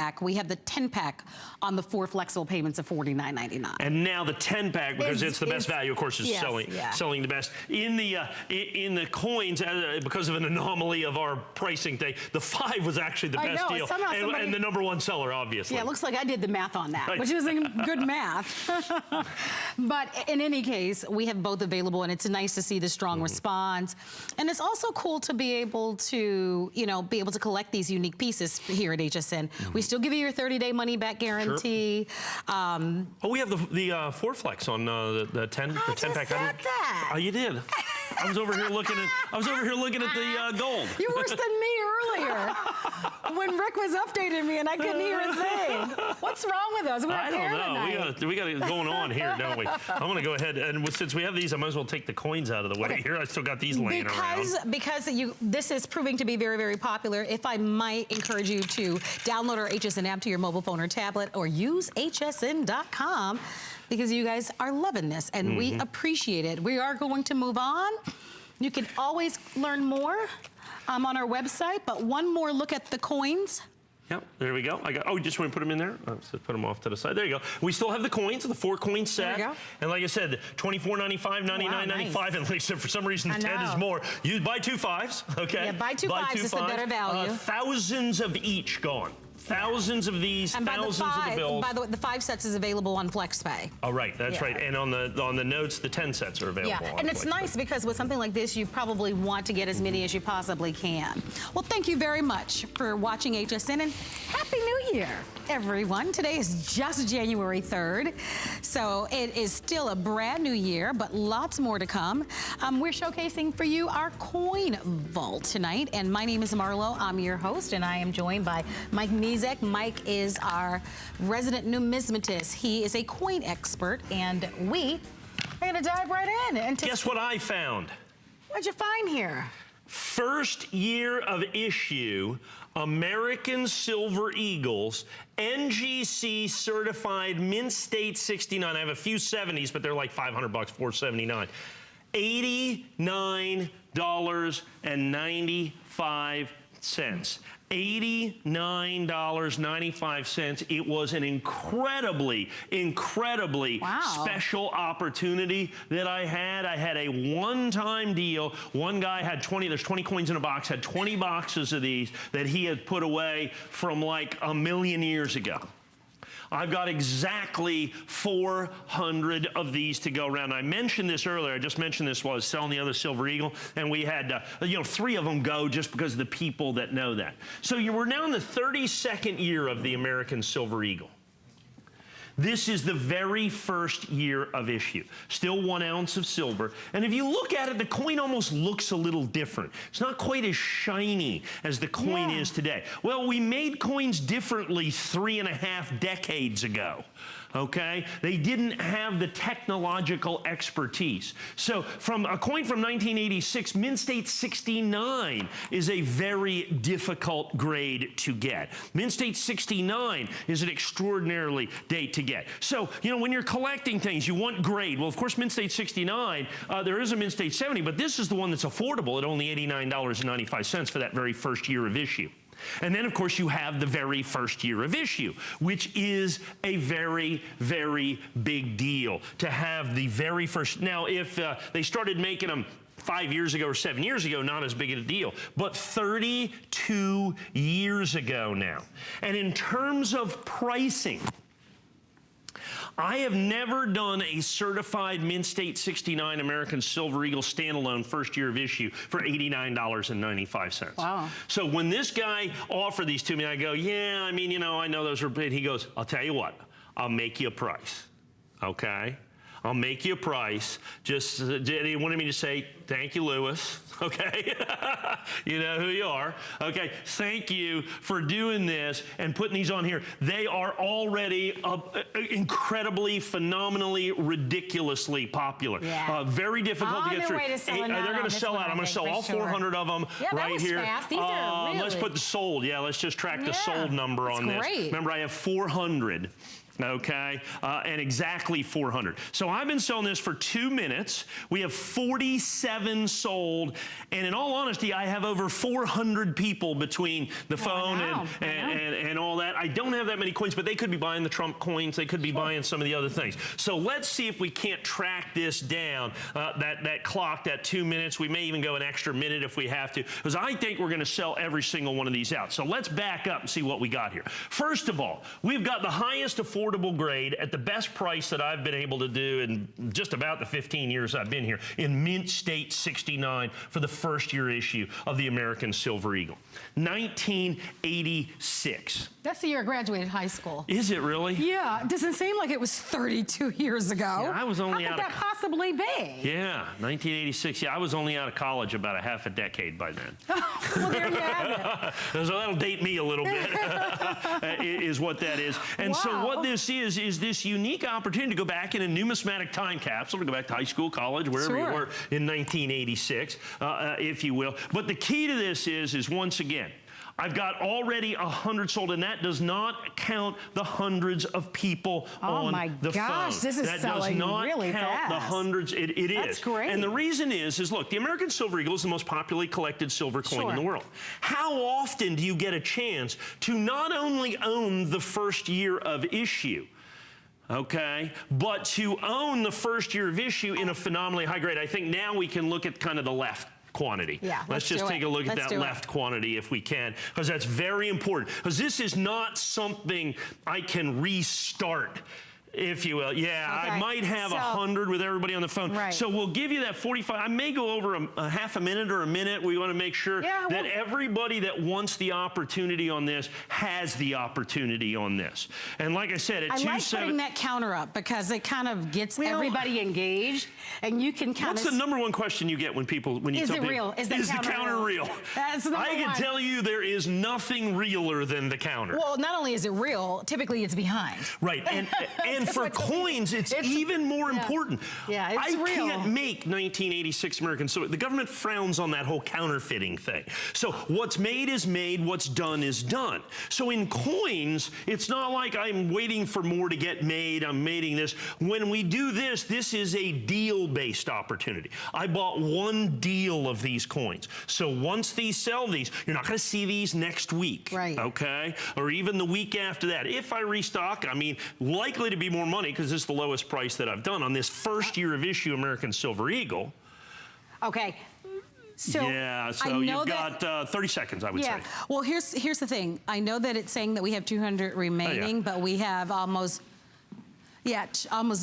4-pack, we have the 10-pack on the 4 flexible payments of $49.99. And now the 10-pack, because it's the best value, of course, is selling the best. In the coins, because of an anomaly of our pricing thing, the 5 was actually the best deal. And the #1 seller, obviously. Yeah, it looks like I did the math on that, which isn't good math. But in any case, we have both available, and it's nice to see the strong response. And it's also cool to be able to, collect these unique pieces here at HSN. We still give you your 30-day money-back guarantee. We have the 4 flex on the 10-pack. I said that. Oh, you did. I was over here looking at the gold. You're worse than me earlier when Rick was updating me and I couldn't hear a thing. What's wrong with us? I don't know. We got it going on here, don't we? I'm going to go ahead and since we have these, I might as well take the coins out of the way here. I still got these laying around. Because this is proving to be very, very popular. If I might encourage you to download our HSN app to your mobile phone or tablet, or use hsn.com. because you guys are loving this, and we appreciate it. We are going to move on. You can always learn more on our website, but one more look at the coins. Yep, there we go. You just want to put them in there? Let's put them off to the side. There you go. We still have the coins, the 4 coin set. There you go. And like I said, $24.95, $99.95, and like I said, for some reason the 10 is more. You buy 2 5s, okay? Yeah, buy 2 5s is the better value. Thousands of each gone. Thousands of these, thousands of the bills. By the way, the 5 sets is available on FlexPay. Oh, right, that's right. And on the notes, the 10 sets are available. Yeah, and it's nice because with something like this, you probably want to get as many as you possibly can. Well, thank you very much for watching HSN, and Happy New Year, everyone. Today is just January 3rd, so it is still a brand new year, but lots more to come. We're showcasing for you our coin vault tonight, and my name is Marlo. I'm your host, and I am joined by Mike Mizek. Mike is our resident numismatist. He is a coin expert, and we are gonna dive right in. And guess what I found? What'd you find here? First year of issue, American Silver Eagles, NGC certified Mint State 69. I have a few 70s, but they're like $500, $479. $89.95. $89.95. It was an incredibly special opportunity that I had. I had a one-time deal. One guy had 20, there's 20 coins in a box, had 20 boxes of these that he had put away from like 1 million years ago. I've got exactly 400 of these to go around. I mentioned this earlier. I just mentioned this while I was selling the other Silver Eagle, and we had 3 of them go just because of the people that know that. So we're now in the 32nd year of the American Silver Eagle. This is the very first year of issue. Still 1 ounce of silver. And if you look at it, the coin almost looks a little different. It's not quite as shiny as the coin is today. Well, we made coins differently 3.5 decades ago. Okay? They didn't have the technological expertise. So from a coin from 1986, Mint State 69 is a very difficult grade to get. Mint State 69 is an extraordinarily date to get. So, when you're collecting things, you want grade. Well, of course, Mint State 69, there is a Mint State 70, but this is the one that's affordable at only $89.95 for that very first year of issue. And then, of course, you have the very first year of issue, which is a very, very big deal to have the very first. Now, if they started making them 5 years ago or 7 years ago, not as big a deal, but 32 years ago now. And in terms of pricing, I have never done a certified Mint State 69 American Silver Eagle standalone first year of issue for $89.95. Wow. So when this guy offered these to me, I go, yeah, I mean, I know those are big. He goes, I'll tell you what, I'll make you a price, okay? I'll make you a price. Just, he wanted me to say, thank you, Lewis, okay? You know who you are. Okay, thank you for doing this and putting these on here. They are already incredibly, phenomenally, ridiculously popular. Yeah. Very difficult to get through. They're going to sell out. I'm going to sell all 400 of them right here. Fast. These are really... Let's put the sold. Yeah, let's just track the sold number on this. Remember, I have 400. okay, and exactly 400. So I've been selling this for 2 minutes. We have 47 sold, and in all honesty, I have over 400 people between the phone and all that. I don't have that many coins, but they could be buying the Trump coins. They could be buying some of the other things. So let's see if we can't track this down, that clock, that 2 minutes. We may even go an extra minute if we have to, because I think we're going to sell every single one of these out. So let's back up and see what we got here. First of all, we've got the highest affordable grade at the best price that I've been able to do in just about the 15 years I've been here, in Mint State 69 for the first year issue of the American Silver Eagle. 1986. That's the year I graduated high school. Is it really? Yeah, it doesn't seem like it was 32 years ago. Yeah, I was only How could that possibly be? Yeah, 1986. Yeah, I was only out of college about a half a decade by then. Well, there you have So that'll date me a little bit, is what that is. And so what this is this unique opportunity to go back in a numismatic time capsule, to go back to high school, college, wherever you were in 1986, if you will. But the key to this is once again, I've got already 100 sold, and that does not count the hundreds of people on the phone. Oh my gosh, this is selling really fast. That does not count the hundreds. It is. That's great. And the reason is look, the American Silver Eagle is the most popularly collected silver coin in the world. How often do you get a chance to not only own the first year of issue, okay, but to own the first year of issue in a phenomenally high grade? I think now we can look at kind of the left quantity. Yeah, let's just take a look at that left quantity if we can, because that's very important, because this is not something I can restart, if you will. Yeah, I might have 100 with everybody on the phone. Right. So we'll give you that 45. I may go over a half a minute or a minute. We want to make sure that everybody that wants the opportunity on this has the opportunity on this. And like I said, at I like putting that counter up because it kind of gets everybody engaged, and you can kind of. What's the number one question you get when you tell people? Is it real? Is the counter real? That's the number I can tell you there is nothing realer than the counter. Well, not only is it real, typically it's behind. Right, and for coins, it's even more important. Yeah, it's real. I can't make 1986 American Silver. The government frowns on that whole counterfeiting thing. So what's made is made, what's done is done. So in coins, it's not like I'm waiting for more to get made, I'm making this. When we do this, this is a deal-based opportunity. I bought one deal of these coins. So once these sell these, you're not going to see these next week. Right. Okay? Or even the week after that. If I restock, I mean, likely to be more money, because this is the lowest price that I've done on this first year of issue American Silver Eagle. Okay. So yeah, so you've got 30 seconds, I would say. Well, here's the thing. I know that it's saying that we have 200 remaining, but we have almost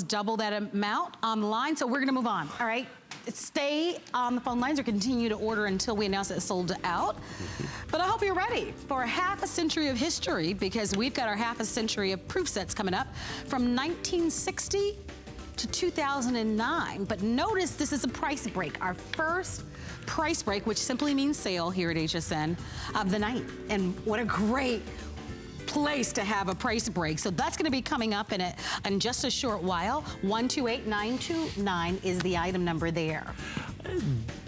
double that amount on the line, so we're going to move on, all right? Stay on the phone lines or continue to order until we announce it's sold out. But I hope you're ready for half a century of history, because we've got our half a century of proof sets coming up from 1960 to 2009. But notice this is a price break, our first price break, which simply means sale here at HSN of the night. And what a great place to have a price break. So that's going to be coming up in just a short while. 128929 is the item number there.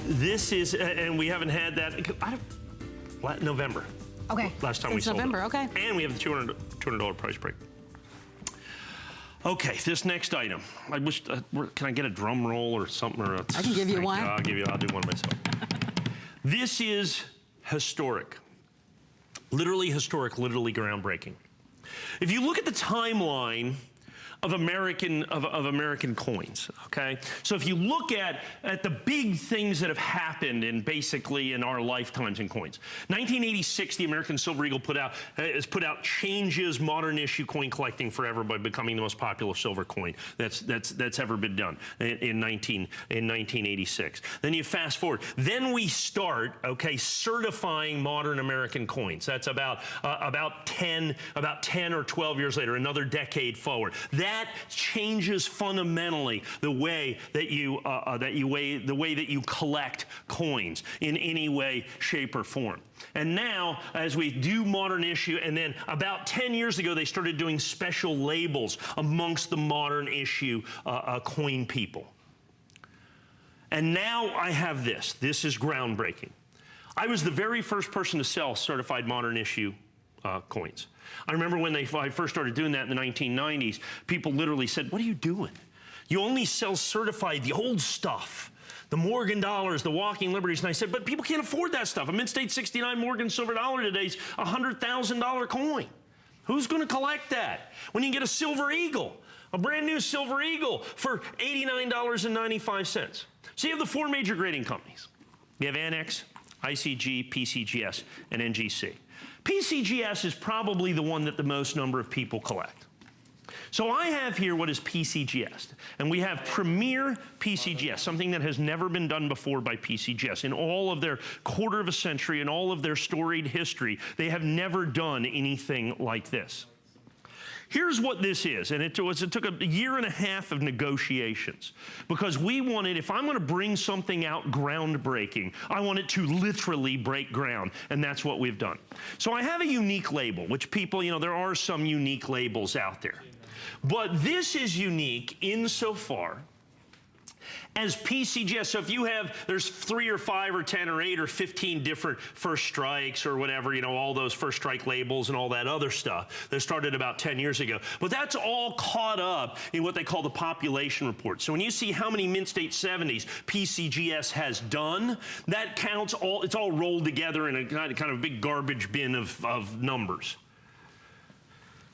This is, and we haven't had that, November. Okay. Last time we sold November, it. okay. And we have the $200 price break. Okay, this next item. I wish, can I get a drum roll or something? Or I can give you one. I'll do one myself. This is historic. Literally historic, literally groundbreaking. If you look at the timeline of American coins, okay? So if you look at the big things that have happened in our lifetimes in coins. 1986, the American Silver Eagle has put out changes modern issue coin collecting forever by becoming the most popular silver coin that's ever been done in 1986. Then you fast forward. Then we start, okay, certifying modern American coins. That's about 10 or 12 years later, another decade forward. That changes fundamentally the way that you collect coins in any way, shape, or form. And now, as we do modern issue, and then about 10 years ago, they started doing special labels amongst the modern issue coin people. And now I have this. This is groundbreaking. I was the very first person to sell certified modern issue coins. I remember when I first started doing that in the 1990s, people literally said, "What are you doing? You only sell certified, the old stuff. The Morgan dollars, the walking liberties." And I said, but people can't afford that stuff. A Mint-State 69 Morgan silver dollar today is a $100,000 coin. Who's going to collect that? When you can get a silver eagle, a brand new silver eagle for $89.95. So you have the four major grading companies. You have Annex, ICG, PCGS, and NGC. PCGS is probably the one that the most number of people collect. So I have here what is PCGS, and we have Premier PCGS, something that has never been done before by PCGS. In all of their quarter of a century and all of their storied history, they have never done anything like this. Here's what this is, and it took a year and a half of negotiations, because we wanted, if I'm going to bring something out groundbreaking, I want it to literally break ground, and that's what we've done. So I have a unique label, which people, you know, there are some unique labels out there. But this is unique insofar as PCGS. So if you have, there's 3 or 5 or 10 or 8 or 15 different first strikes or whatever, you know, all those first strike labels and all that other stuff that started about 10 years ago. But that's all caught up in what they call the population report. So when you see how many Mint-State 70s PCGS has done, that counts all, it's all rolled together in a kind of big garbage bin of numbers.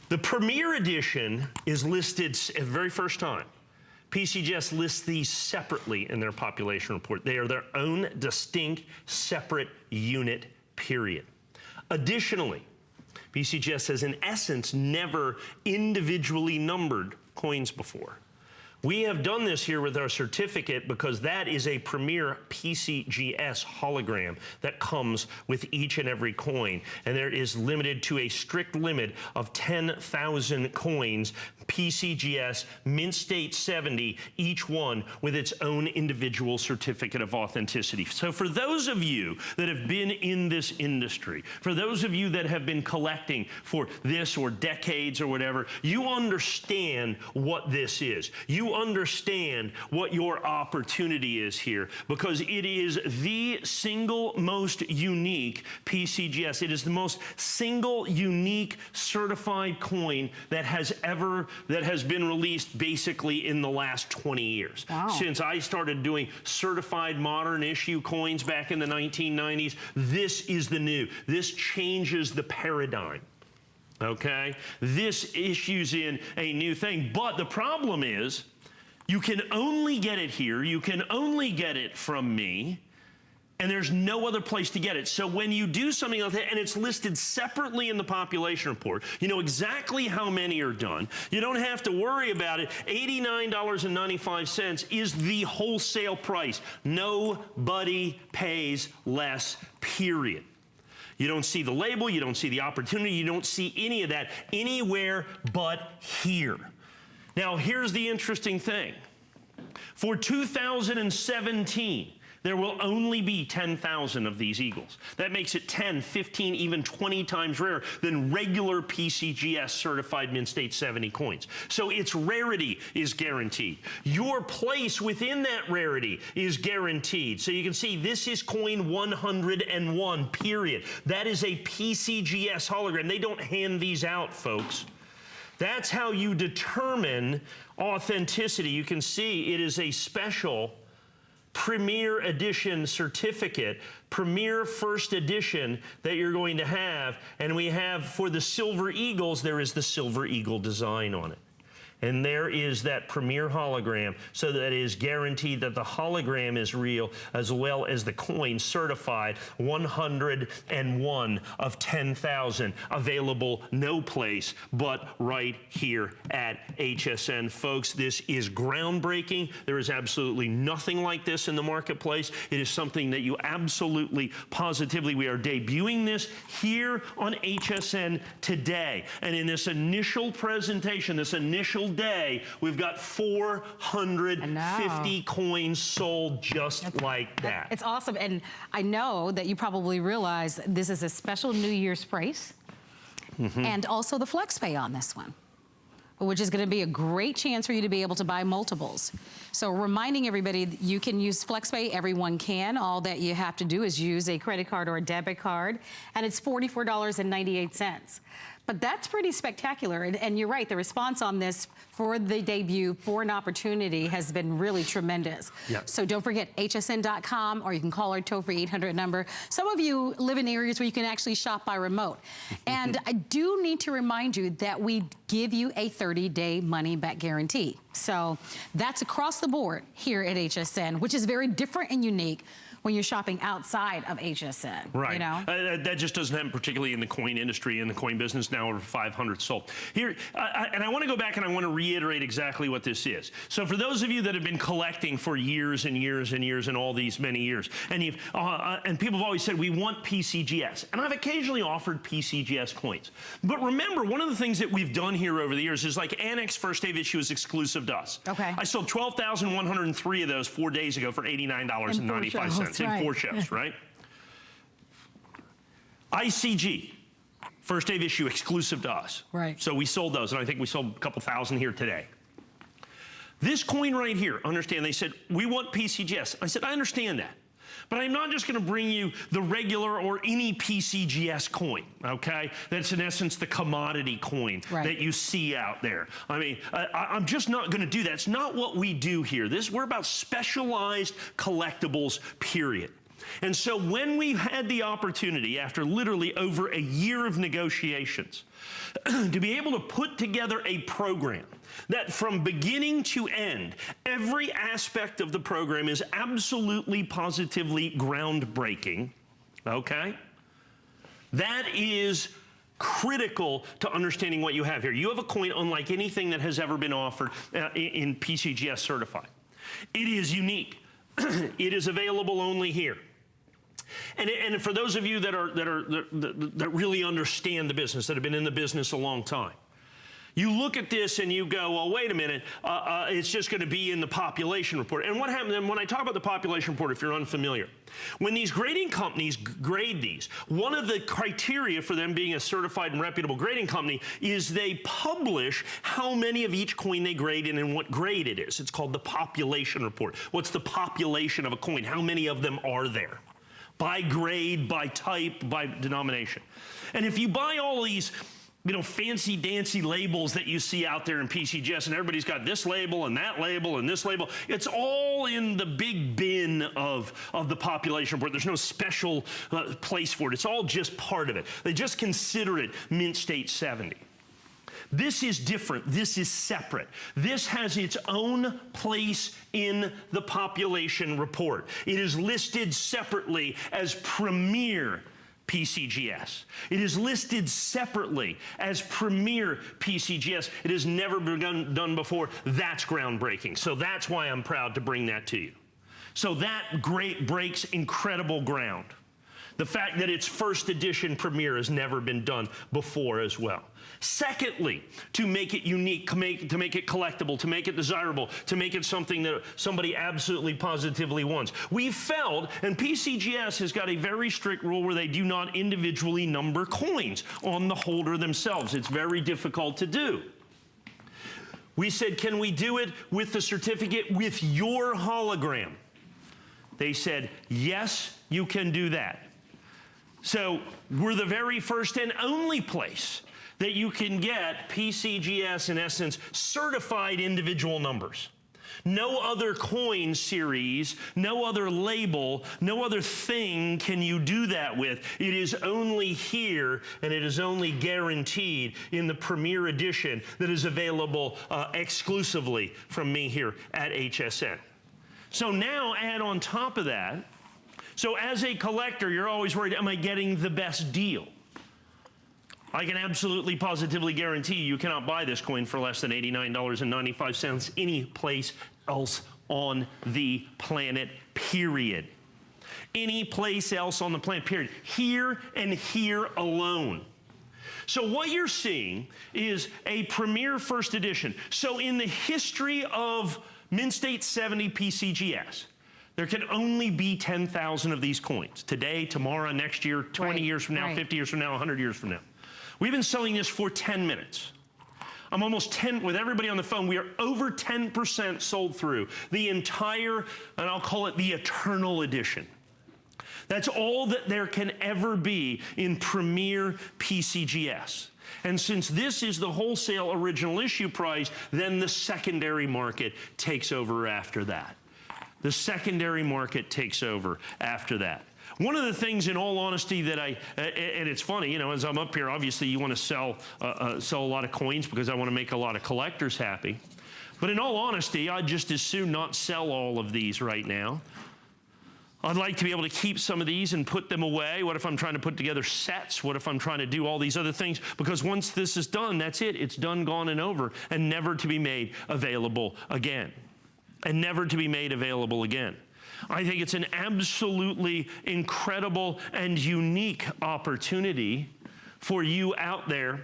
The Premier Edition is listed at the very first time. PCGS lists these separately in their population report. They are their own distinct, separate unit, period. Additionally, PCGS has in essence never individually numbered coins before. We have done this here with our certificate because that is a Premier PCGS hologram that comes with each and every coin. And there is limited to a strict limit of 10,000 coins, PCGS, Mint-State 70, each one with its own individual certificate of authenticity. So for those of you that have been in this industry, for those of you that have been collecting for this or decades or whatever, you understand what this is. You understand what your opportunity is here, because it is the single most unique PCGS. It is the most single unique certified coin that has been released basically in the last 20 years. Wow. Since I started doing certified modern issue coins back in the 1990s, this is the new. This changes the paradigm. Okay? This issues in a new thing. But the problem is, you can only get it here, you can only get it from me, and there's no other place to get it. So when you do something like that, and it's listed separately in the population report, you know exactly how many are done. You don't have to worry about it. $89.95 is the wholesale price. Nobody pays less, period. You don't see the label, you don't see the opportunity, you don't see any of that anywhere but here. Now, here's the interesting thing. For 2017, there will only be 10,000 of these eagles. That makes it 10, 15, even 20 times rarer than regular PCGS certified Mint-State 70 coins. So its rarity is guaranteed. Your place within that rarity is guaranteed. So you can see this is coin 101, period. That is a PCGS hologram. They don't hand these out, folks. That's how you determine authenticity. You can see it is a special Premier Edition certificate, Premier First Edition that you're going to have. And we have, for the Silver Eagles, there is the Silver Eagle design on it. And there is that Premier hologram, so that it is guaranteed that the hologram is real, as well as the coin certified 101 of 10,000, available no place but right here at HSN. Folks, this is groundbreaking. There is absolutely nothing like this in the marketplace. It is something that you absolutely, positively, we are debuting this here on HSN today. And in this initial presentation, this initial day, we've got 450 coins sold just like that. It's awesome. And I know that you probably realize this is a special New Year's price, and also the flex pay on this one, which is going to be a great chance for you to be able to buy multiples. So reminding everybody, you can use FlexPay, everyone can. All that you have to do is use a credit card or a debit card, and it's $44.98. But that's pretty spectacular, and you're right, the response on this for the debut, for an opportunity, has been really tremendous. Yep. So don't forget hsn.com, or you can call our toll-free 800 number. Some of you live in areas where you can actually shop by remote. And I do need to remind you that we give you a 30-day money-back guarantee. So that's across the board here at HSN, which is very different and unique when you're shopping outside of HSN. Right. You know? That just doesn't happen, particularly in the coin industry, in the coin business, now over 500 sold. Here, and I want to go back and I want to reiterate exactly what this is. So for those of you that have been collecting for years and years and years and all these many years, and you've and people have always said, we want PCGS. And I've occasionally offered PCGS coins. But remember, one of the things that we've done here over the years is like Annex first day of issue is exclusive to us. Okay. I sold 12,103 of those 4 days ago for $89.95. In right. 4 shows, right? ICG, first day of issue, exclusive to us. Right. So we sold those, and I think we sold a couple thousand here today. This coin right here, understand, they said, we want PCGS. I said, I understand that. But I'm not just going to bring you the regular or any PCGS coin, okay? That's in essence the commodity coin that you see out there. I mean, I'm just not going to do that. It's not what we do here. We're about specialized collectibles, period. And so when we had the opportunity, after literally over a year of negotiations, to be able to put together a program that from beginning to end, every aspect of the program is absolutely, positively groundbreaking, okay? That is critical to understanding what you have here. You have a coin unlike anything that has ever been offered in PCGS certified. It is unique. It is available only here. And for those of you that really understand the business, that have been in the business a long time, you look at this and you go, well, wait a minute, it's just going to be in the population report. And what happens, and when I talk about the population report, if you're unfamiliar, when these grading companies grade these, one of the criteria for them being a certified and reputable grading company is they publish how many of each coin they grade and what grade it is. It's called the population report. What's the population of a coin? How many of them are there? By grade, by type, by denomination. And if you buy all these, you know, fancy dancy labels that you see out there in PCGS, and everybody's got this label and that label and this label, it's all in the big bin of the population report. There's no special place for it. It's all just part of it. They just consider it Mint State 70. This is different. This is separate. This has its own place in the population report. It is listed separately as Premier PCGS. It is listed separately as Premier PCGS. It has never been done before. That's groundbreaking. So that's why I'm proud to bring that to you. So that breaks incredible ground. The fact that it's first edition Premier has never been done before as well. Secondly, to make it unique, to make it collectible, to make it desirable, to make it something that somebody absolutely positively wants. We felt, and PCGS has got a very strict rule where they do not individually number coins on the holder themselves. It's very difficult to do. We said, can we do it with the certificate with your hologram? They said, yes, you can do that. So we're the very first and only place that you can get PCGS, in essence, certified individual numbers. No other coin series, no other label, no other thing can you do that with. It is only here, and it is only guaranteed in the Premier Edition that is available exclusively from me here at HSN. So now add on top of that, so as a collector, you're always worried, am I getting the best deal? I can absolutely positively guarantee you cannot buy this coin for less than $89.95 any place else on the planet, period. Any place else on the planet, period. Here and here alone. So what you're seeing is a Premier First Edition. So in the history of Mint State 70 PCGS, there can only be 10,000 of these coins. Today, tomorrow, next year, 20 years from now, 50 years from now, 100 years from now. We've been selling this for 10 minutes. I'm almost 10, with everybody on the phone, we are over 10% sold through the entire, and I'll call it the Eternal Edition. That's all that there can ever be in Premier PCGS. And since this is the wholesale original issue price, then the secondary market takes over after that. The secondary market takes over after that. One of the things, in all honesty, that and it's funny, you know, as I'm up here, obviously you want to sell a lot of coins because I want to make a lot of collectors happy. But in all honesty, I'd just as soon not sell all of these right now. I'd like to be able to keep some of these and put them away. What if I'm trying to put together sets? What if I'm trying to do all these other things? Because once this is done, that's it. It's done, gone, and over, and never to be made available again. And never to be made available again. I think it's an absolutely incredible and unique opportunity for you out there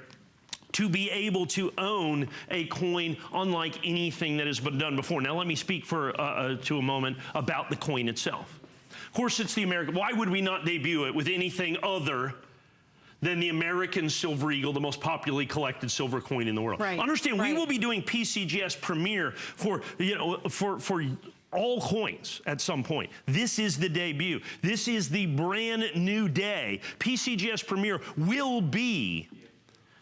to be able to own a coin unlike anything that has been done before. Now let me speak for to a moment about the coin itself. Of course, it's the American. Why would we not debut it with anything other than the American Silver Eagle, the most popularly collected silver coin in the world? Right. Understand, we will be doing PCGS Premier for, you know, for all coins at some point. This is the debut. This is the brand new day. PCGS Premier will be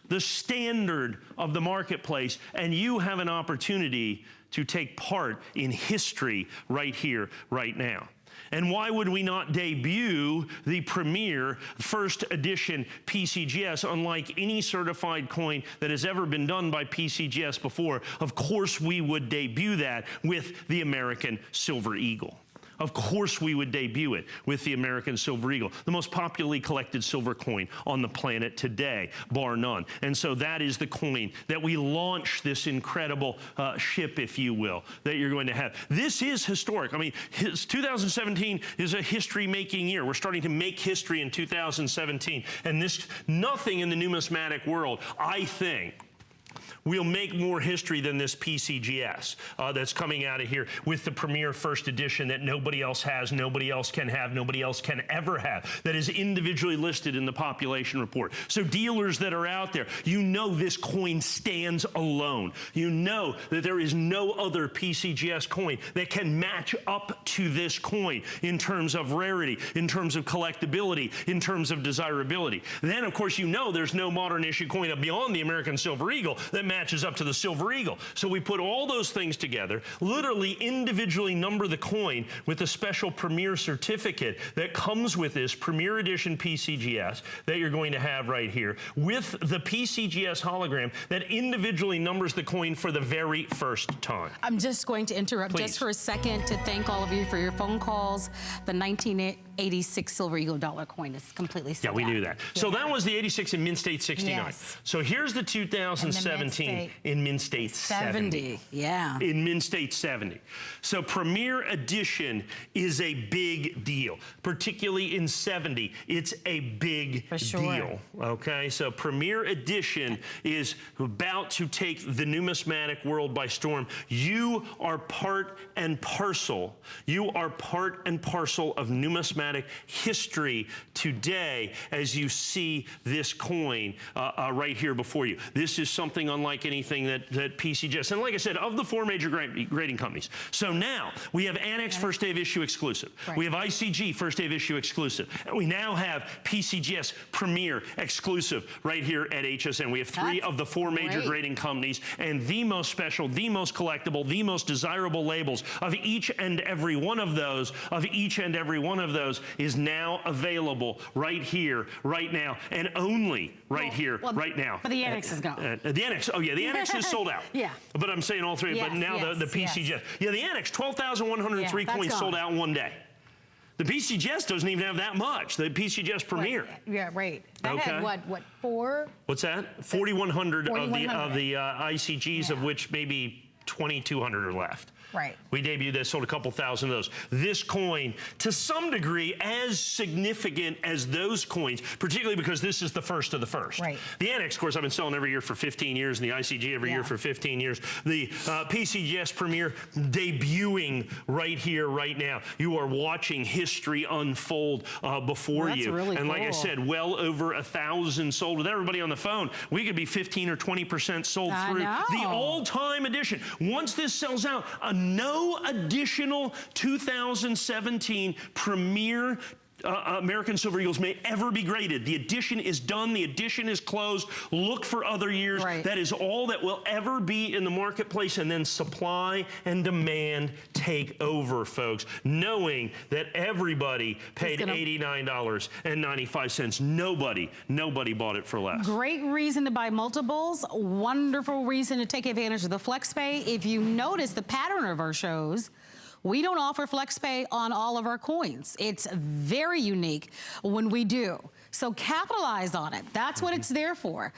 the standard of the marketplace, and you have an opportunity to take part in history right here, right now. And why would we not debut the Premier first edition PCGS unlike any certified coin that has ever been done by PCGS before? Of course we would debut that with the American Silver Eagle. Of course we would debut it with the American Silver Eagle, the most popularly collected silver coin on the planet today, bar none. And so that is the coin that we launch this incredible ship, if you will, that you're going to have. This is historic. I mean, 2017 is a history-making year. We're starting to make history in 2017. And nothing in the numismatic world, I think, we'll make more history than this PCGS that's coming out of here with the Premier First Edition that nobody else has, nobody else can have, nobody else can ever have, that is individually listed in the population report. So dealers that are out there, you know this coin stands alone. You know that there is no other PCGS coin that can match up to this coin in terms of rarity, in terms of collectability, in terms of desirability. Then, of course, you know there's no modern issue coin beyond the American Silver Eagle that matches up to the Silver Eagle. So we put all those things together, literally individually number the coin with a special Premier certificate that comes with this Premier Edition PCGS that you're going to have right here, with the PCGS hologram that individually numbers the coin for the very first time. I'm just going to interrupt just for a second to thank all of you for your phone calls. The 1986 Silver Eagle dollar coin is completely sold out. Yeah, we knew that. Yeah. So that was the 86 in Mint State 69. Yes. So here's the 2017 in Mint State 70. Yeah. In Mint State 70. So Premier Edition is a big deal, particularly in 70. It's a big deal. Okay, so Premier Edition is about to take the numismatic world by storm. You are part and parcel. You are part and parcel of numismatic history today as you see this coin right here before you. This is something unlike anything that PCGS, and like I said, of the four major grading companies. So now we have Annex first day of issue exclusive. Right. We have ICG first day of issue exclusive. And we now have PCGS Premier exclusive right here at HSN. We have three of the four major grading companies, and the most special, the most collectible, the most desirable labels of each and every one of those, is now available right here, right now, and only right here, right now. But the Annex is gone. The Annex, oh yeah, the Annex is sold out. Yeah. But I'm saying all three, but now the PCGS. Yeah, the Annex, 12,103 coins sold out in one day. The PCGS doesn't even have that much. The PCGS Premier. Yeah, right. That had what, four? What's that? 4,100 of the ICGs, of which maybe 2,200 are left. Right. We debuted this, sold a couple thousand of those. This coin, to some degree, as significant as those coins, particularly because this is the first of the first. Right. The Annex, of course, I've been selling every year for 15 years, and the ICG every year for 15 years. The PCGS Premier debuting right here, right now. You are watching history unfold before you. Really and cool. like I said, well over 1,000 sold. With everybody on the phone, we could be 15 or 20% sold through. The all-time edition. Once this sells out, no additional 2017 Premier American Silver Eagles may ever be graded. The edition is done. The edition is closed. Look for other years. Right. That is all that will ever be in the marketplace, and then supply and demand take over, folks, knowing that everybody paid $89.95. Nobody bought it for less. Great reason to buy multiples. Wonderful reason to take advantage of the FlexPay. If you notice the pattern of our shows, we don't offer FlexPay on all of our coins. It's very unique when we do. So capitalize on it. That's what it's there for.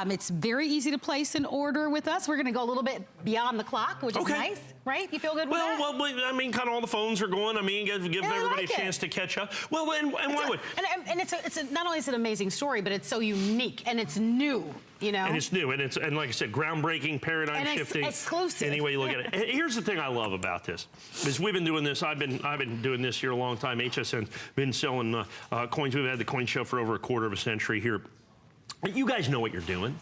It's very easy to place an order with us. We're going to go a little bit beyond the clock, which is nice, right? You feel good with that? Well, I mean, kind of all the phones are going. I mean, give everybody a chance to catch up. Well, and why would? And not only is it an amazing story, but it's so unique and it's new. You know? And it's new, and like I said, groundbreaking, paradigm shifting. Exclusive. Any way you look at it. Here's the thing I love about this is we've been doing this. I've been doing this here a long time. HSN been selling coins. We've had the coin show for over a quarter of a century here. You guys know what you're doing.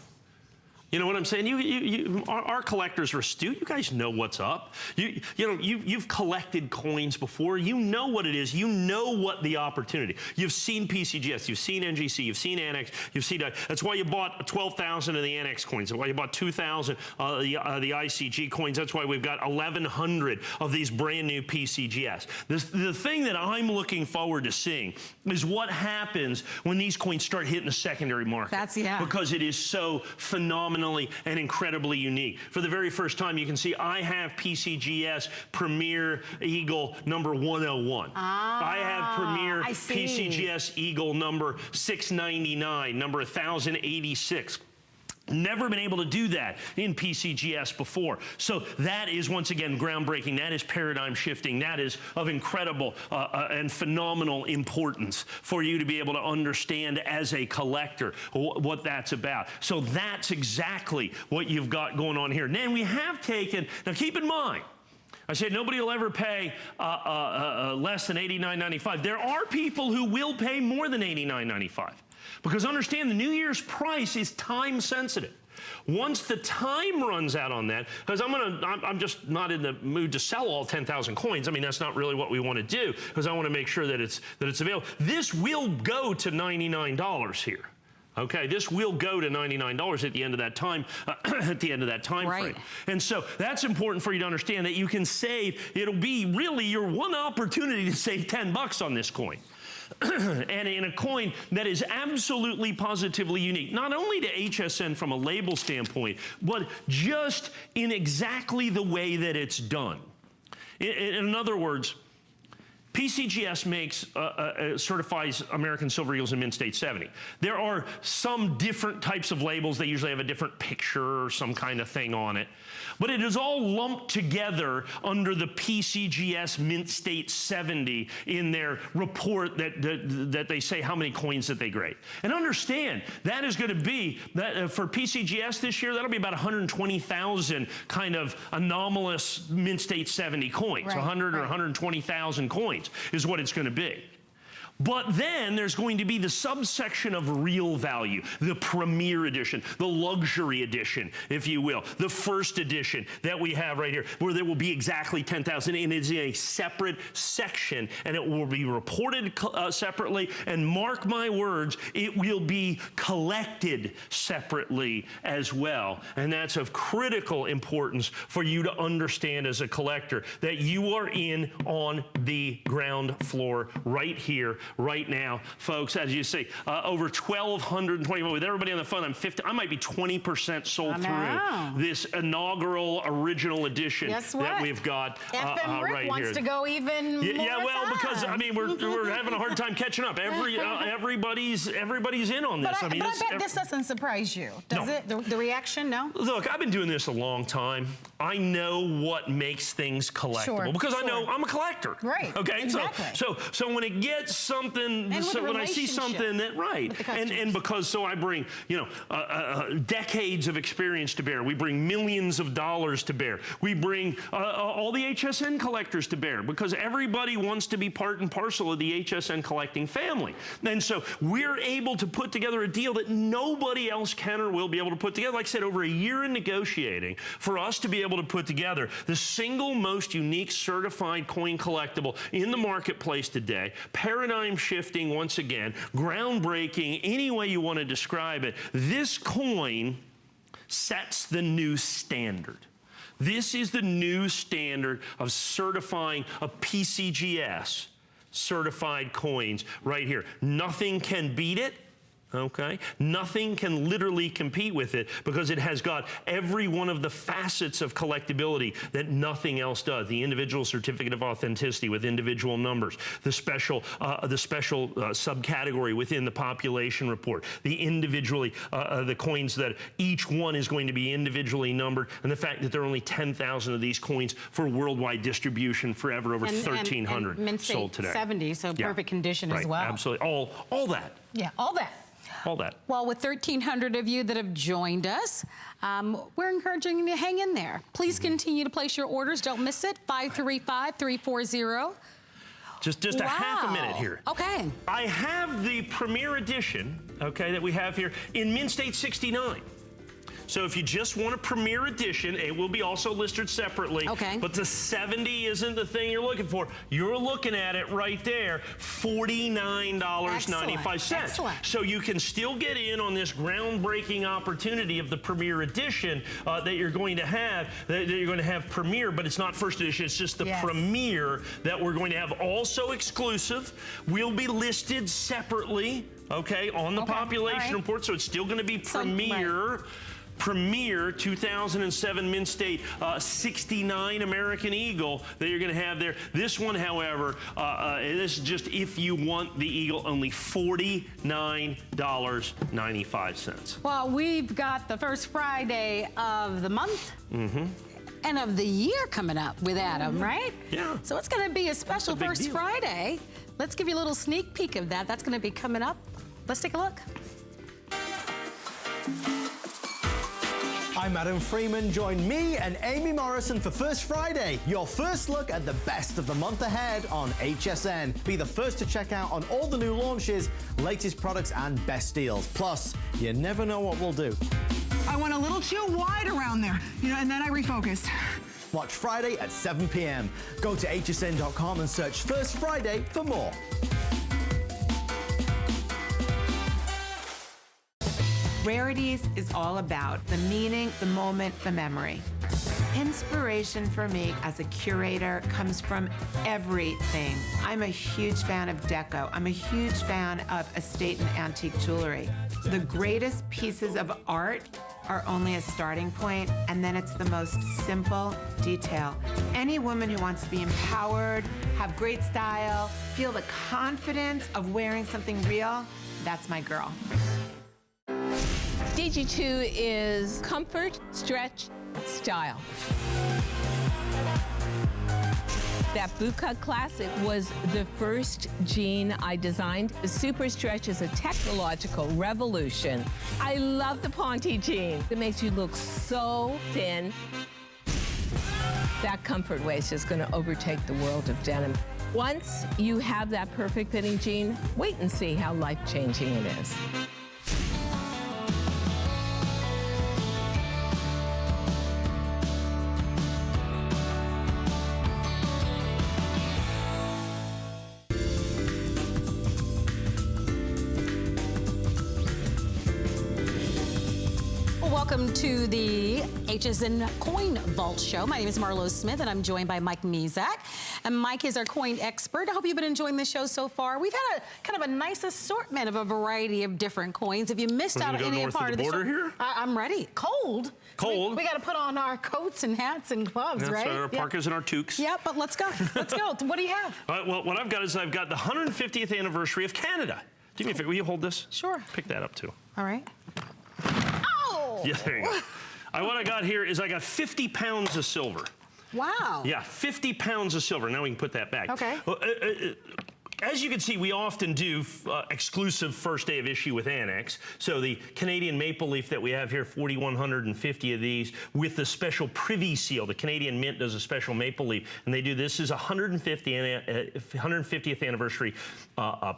You know what I'm saying? Our collectors are astute. You guys know what's up. You've collected coins before. You know what it is. You know what the opportunity. You've seen PCGS. You've seen NGC. You've seen Annex. You've seen. That's why you bought 12,000 of the Annex coins. That's why you bought 2,000 the ICG coins. That's why we've got 1,100 of these brand new PCGS. The thing that I'm looking forward to seeing is what happens when these coins start hitting the secondary market. Because it is so phenomenal and incredibly unique. For the very first time, you can see I have PCGS Premier Eagle number 101. I have Premier PCGS Eagle number 699, number 1086. Never been able to do that in PCGS before. So that is, once again, groundbreaking. That is paradigm shifting. That is of incredible and phenomenal importance for you to be able to understand as a collector what that's about. So that's exactly what you've got going on here. And then we have taken, now keep in mind, I said nobody will ever pay less than $89.95. There are people who will pay more than $89.95. Because understand, the New Year's price is time sensitive. Once the time runs out on that, because I'm just not in the mood to sell all 10,000 coins. I mean, that's not really what we want to do, because I want to make sure that it's available. This will go to $99 here. Okay, this will go to $99 at the end of that time, frame. And so that's important for you to understand that you can save. It'll be really your one opportunity to save 10 bucks on this coin. And in a coin that is absolutely positively unique, not only to HSN from a label standpoint, but just in exactly the way that it's done. In other words, PCGS makes, certifies American Silver Eagles in Mint State 70. There are some different types of labels. They usually have a different picture or some kind of thing on it. But it is all lumped together under the PCGS Mint State 70 in their report that they say how many coins that they grade. And understand, that is going to be, for PCGS this year, that'll be about 120,000 kind of anomalous Mint State 70 coins. 100 or 120,000 coins is what it's going to be. But then there's going to be the subsection of real value, the Premier Edition, the Luxury Edition, if you will, the first edition that we have right here, where there will be exactly 10,000, and it's in a separate section, and it will be reported separately, and mark my words, it will be collected separately as well. And that's of critical importance for you to understand as a collector, that you are in on the ground floor right here right now, folks. As you see, over 1,220. With everybody on the phone, I might be 20% sold through this inaugural original edition that we've got FM Rick right wants here. to go even more well, because I mean we're having a hard time catching up. Everybody's in on this. But I bet this doesn't surprise you, does it? The reaction, no? Look, I've been doing this a long time. I know what makes things collectible because I know I'm a collector. Right. Okay. Exactly. So when it gets something, when I see something that and because I bring decades of experience to bear. We bring millions of dollars to bear. We bring all the HSN collectors to bear because everybody wants to be part and parcel of the HSN collecting family. And so we're able to put together a deal that nobody else can or will be able to put together. Like I said, over a year in negotiating for us to be able to put together the single most unique certified coin collectible in the marketplace today. Paradigm shifting once again, groundbreaking, any way you want to describe it. This coin sets the new standard. This is the new standard of certifying a PCGS certified coins right here. Nothing can beat it. Okay? Nothing can literally compete with it because it has got every one of the facets of collectability that nothing else does. The individual certificate of authenticity with individual numbers, the special subcategory within the population report, the the coins that each one is going to be individually numbered, and the fact that there are only 10,000 of these coins for worldwide distribution forever, over 1,300 sold today. 70, so perfect condition as well. Absolutely. All that. Yeah, all that. All that. Well, with 1,300 of you that have joined us, we're encouraging you to hang in there. Please continue to place your orders. Don't miss it. 535-340. Just a half a minute here. Okay. I have the Premier Edition, that we have here in Mint State 69. So if you just want a Premier Edition, it will be also listed separately. Okay. But the 70 isn't the thing you're looking for. You're looking at it right there, $49.95. Excellent. So you can still get in on this groundbreaking opportunity of the Premier Edition that you're going to have. That you're going to have Premier, but it's not first edition. It's just the Premier that we're going to have. Also exclusive. Will be listed separately, on the population report. So it's still going to be Premier. Premier 2007 Mint State 69 American Eagle that you're going to have there. This one, however, this is just if you want the Eagle, only $49.95. Well, we've got the first Friday of the month. And of the year coming up with Adam, right? Yeah. So it's going to be a special first Friday. Let's give you a little sneak peek of that. That's going to be coming up. Let's take a look. I'm Adam Freeman. Join me and Amy Morrison for First Friday, your first look at the best of the month ahead on HSN. Be the first to check out on all the new launches, latest products, and best deals. Plus, you never know what we'll do. I went a little too wide around there, and then I refocused. Watch Friday at 7 p.m. Go to hsn.com and search First Friday for more. Rarities is all about the meaning, the moment, the memory. Inspiration for me as a curator comes from everything. I'm a huge fan of deco. I'm a huge fan of estate and antique jewelry. The greatest pieces of art are only a starting point, and then it's the most simple detail. Any woman who wants to be empowered, have great style, feel the confidence of wearing something real, that's my girl. DG2 is comfort, stretch, style. That bootcut classic was the first jean I designed. The Super Stretch is a technological revolution. I love the Ponte jean. It makes you look so thin. That comfort waist is going to overtake the world of denim. Once you have that perfect fitting jean, wait and see how life-changing it is. Welcome to the HSN Coin Vault Show. My name is Marlo Smith, and I'm joined by Mike Mezak. And Mike is our coin expert. I hope you've been enjoying the show so far. We've had a kind of a nice assortment of a variety of different coins. If you missed out on any part of the show, here? I'm ready. Cold. Cold. We got to put on our coats and hats and gloves, That's right? Our parkas and our toques. Yeah, but let's go. Let's go. What do you have? Well, what I've got is I've got the 150th anniversary of Canada. Do me a favor, will you hold this? Sure. Pick that up too. All right. Oh! Yeah, there you go. What I got here is I got 50 pounds of silver. Wow. Yeah, 50 pounds of silver. Now we can put that back. Okay. Well, as you can see, we often do exclusive first day of issue with Annex. So the Canadian maple leaf that we have here, 4,150 of these, with the special privy seal. The Canadian Mint does a special maple leaf, and they do this is a 150th anniversary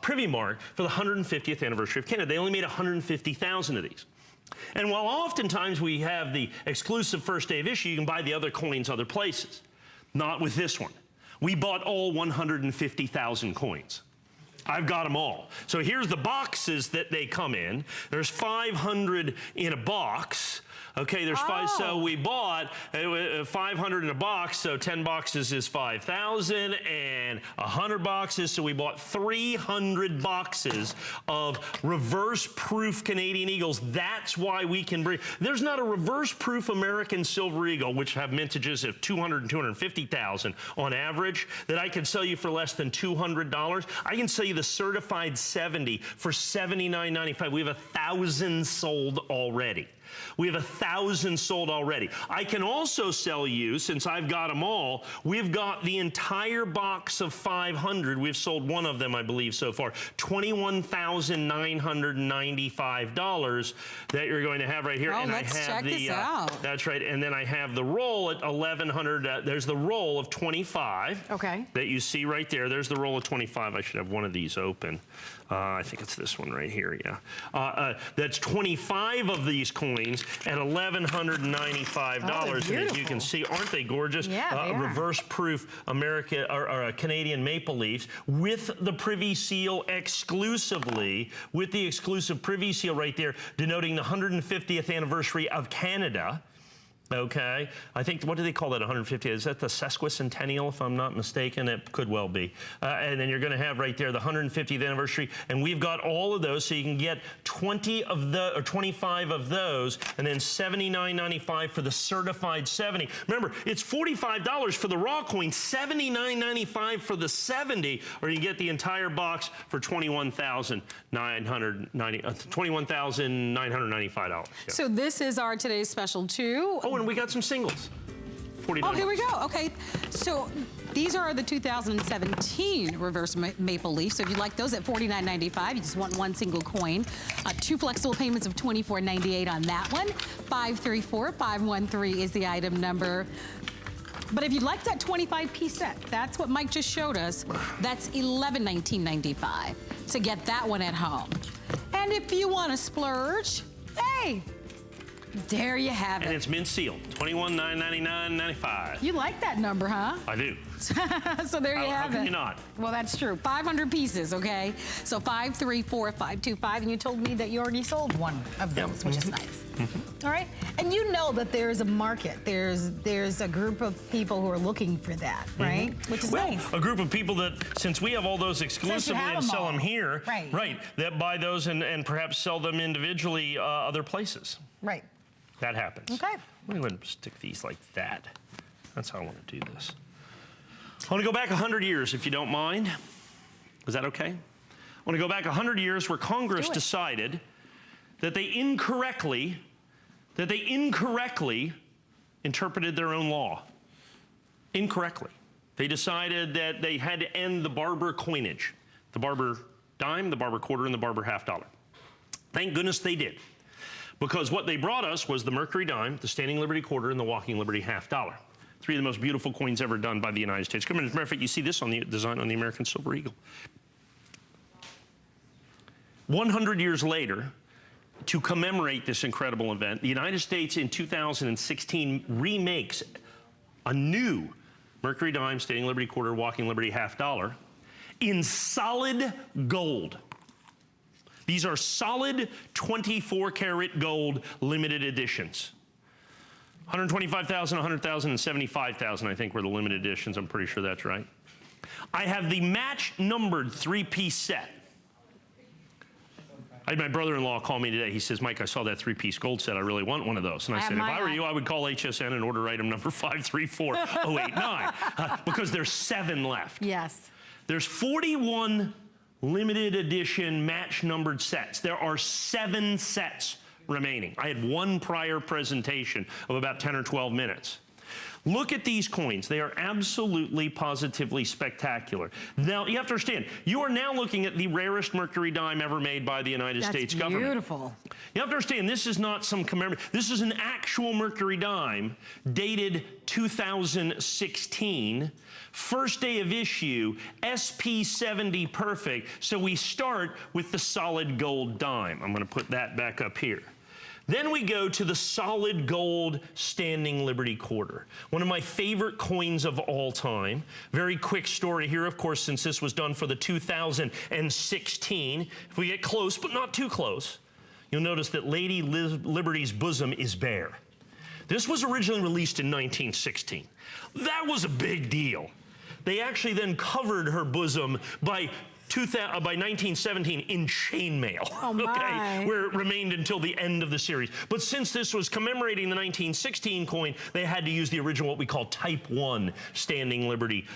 privy mark for the 150th anniversary of Canada. They only made 150,000 of these. And while oftentimes we have the exclusive first day of issue, you can buy the other coins other places. Not with this one. We bought all 150,000 coins. I've got them all. So here's the boxes that they come in. There's 500 in a box. Okay, there's five, so we bought 500 in a box, so 10 boxes is 5,000, and 100 boxes, so we bought 300 boxes of reverse-proof Canadian Eagles. That's why we can bring, there's not a reverse-proof American Silver Eagle, which have mintages of 200 and 250,000 on average, that I can sell you for less than $200. I can sell you the certified 70 for $79.95. We have 1,000 sold already. We have 1,000 sold already. I can also sell you, since I've got them all, we've got the entire box of 500. We've sold one of them, I believe, so far. $21,995 that you're going to have right here. Oh, and let's I have check this out. That's right. And then I have the roll at 1,100. There's the roll of 25. Okay. That you see right there. There's the roll of 25. I should have one of these open. I think it's this one right here, yeah. That's 25 of these coins at $1,195. Oh, and as you can see, aren't they gorgeous? Yeah, they are. Reverse-proof American or Canadian maple leaves with the privy seal exclusively, with the exclusive privy seal right there, denoting the 150th anniversary of Canada. Okay, I think, what do they call that, 150? Is that the sesquicentennial, if I'm not mistaken? It could well be. And then you're going to have right there the 150th anniversary, and we've got all of those, so you can get 20 of the, or 25 of those, and then $79.95 for the certified 70. Remember, it's $45 for the raw coin, $79.95 for the 70, or you get the entire box for $21,995. Yeah. So this is our today's special too. Oh, and we got some singles. $49. Oh, here we go. Okay, so these are the 2017 reverse maple leaf. So if you like those at $49.95, you just want one single coin. 2 flexible payments of $24.98 on that one. 534513 is the item number. But if you'd like that 25-piece set, that's what Mike just showed us. That's $1119.95 to get that one at home. And if you want to splurge, hey, there you have it. And it's mint sealed, $21,999.95. You like that number, huh? I do. So there you have How it. can you not? Well, that's true. 500 pieces, okay? So 534525, and you told me that you already sold one of those, which is nice. All right? And you know that there's a market. There's a group of people who are looking for that, right? Which is nice. A group of people that, since we have all those exclusively and sell them here, right, that buy those and perhaps sell them individually other places. Right. That happens. Okay. I'm going to go and stick these like that. That's how I want to do this. I want to go back 100 years, if you don't mind. Is that okay? I want to go back 100 years where Congress decided that they incorrectly interpreted their own law. Incorrectly. They decided that they had to end the barber coinage. The barber dime, the barber quarter, and the barber half dollar. Thank goodness they did. Because what they brought us was the Mercury dime, the Standing Liberty quarter, and the Walking Liberty half dollar. 3 of the most beautiful coins ever done by the United States. As a matter of fact, you see this on the design on the American Silver Eagle. 100 years later, to commemorate this incredible event, the United States in 2016 remakes a new Mercury dime, Standing Liberty quarter, Walking Liberty half dollar in solid gold. These are solid 24-karat gold limited editions. 125,000, 100,000, and 75,000, I think, were the limited editions. I'm pretty sure that's right. I have the match-numbered 3-piece set. I had my brother-in-law call me today. He says, Mike, I saw that 3-piece gold set. I really want one of those. And I said, if I were you, I would call HSN and order item number 534089 because there's 7 left. Yes. There's 41 limited edition match-numbered sets. There are 7 sets remaining. I had one prior presentation of about 10 or 12 minutes. Look at these coins. They are absolutely, positively spectacular. Now, you have to understand, you are now looking at the rarest mercury dime ever made by the United States government. That's beautiful. You have to understand, this is not some commemoration. This is an actual mercury dime dated 2016. First day of issue, SP70 perfect. So we start with the solid gold dime. I'm going to put that back up here. Then we go to the solid gold standing Liberty quarter. One of my favorite coins of all time. Very quick story here, of course, since this was done for the 2016. If we get close, but not too close, you'll notice that Lady Liberty's bosom is bare. This was originally released in 1916. That was a big deal. They actually then covered her bosom by 1917 in chainmail, okay, where it remained until the end of the series. But since this was commemorating the 1916 coin, they had to use the original, what we call Type 1 Standing Liberty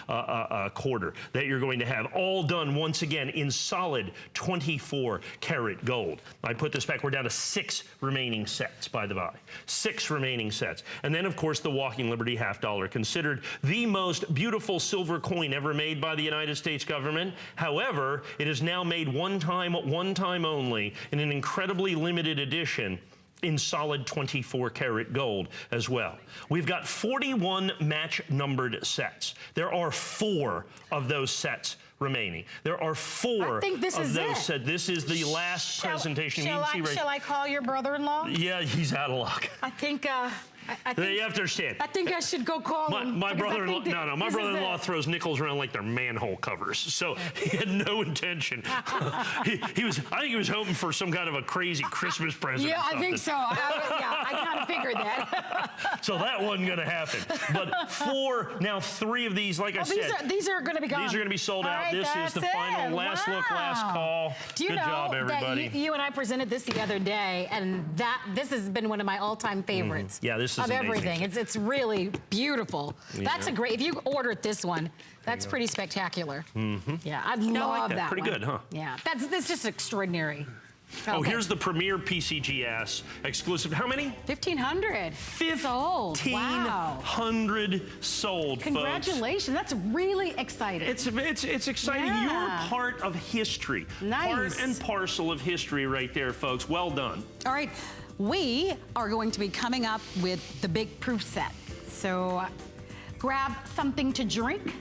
quarter that you're going to have, all done once again in solid 24 karat gold. I put this back. We're down to 6 remaining sets, by the by. 6 remaining sets. And then, of course, the Walking Liberty half dollar, considered the most beautiful silver coin ever made by the United States government. However, it is now made one time only, in an incredibly limited edition in solid 24 karat gold as well. We've got 41 match-numbered sets. There are 4 of those sets remaining. There are 4 I think this of is those it. sets. This is the last presentation. Shall I call your brother-in-law? Yeah, he's out of luck. I think... I think, you have to understand. I think I should go call him. My brother-in-law, my brother-in-law throws nickels around like they're manhole covers. So he had no intention. I think he was hoping for some kind of a crazy Christmas present. Yeah, or something. I think so. I kind of figured that. So that wasn't going to happen. But 3 of these, like I said. These are going to be gone. These are going to be sold out. Right, this is the final last look, last call. Do you Good know job, everybody. that you and I presented this the other day, and this has been one of my all-time favorites. Yeah, this is of amazing. everything. It's really beautiful. Yeah. That's a great. If you ordered this one, that's pretty spectacular. Yeah, I love that. Pretty one. good, huh? Yeah, that's just extraordinary. Oh, Okay. here's the Premier PCGS exclusive. How many? 1,500 sold. Wow. 1,500 sold, Congratulations. That's really exciting. It's exciting. Yeah. You're part of history. Nice. Part and parcel of history right there, folks. Well done. All right, we are going to be coming up with the big proof set. So grab something to drink,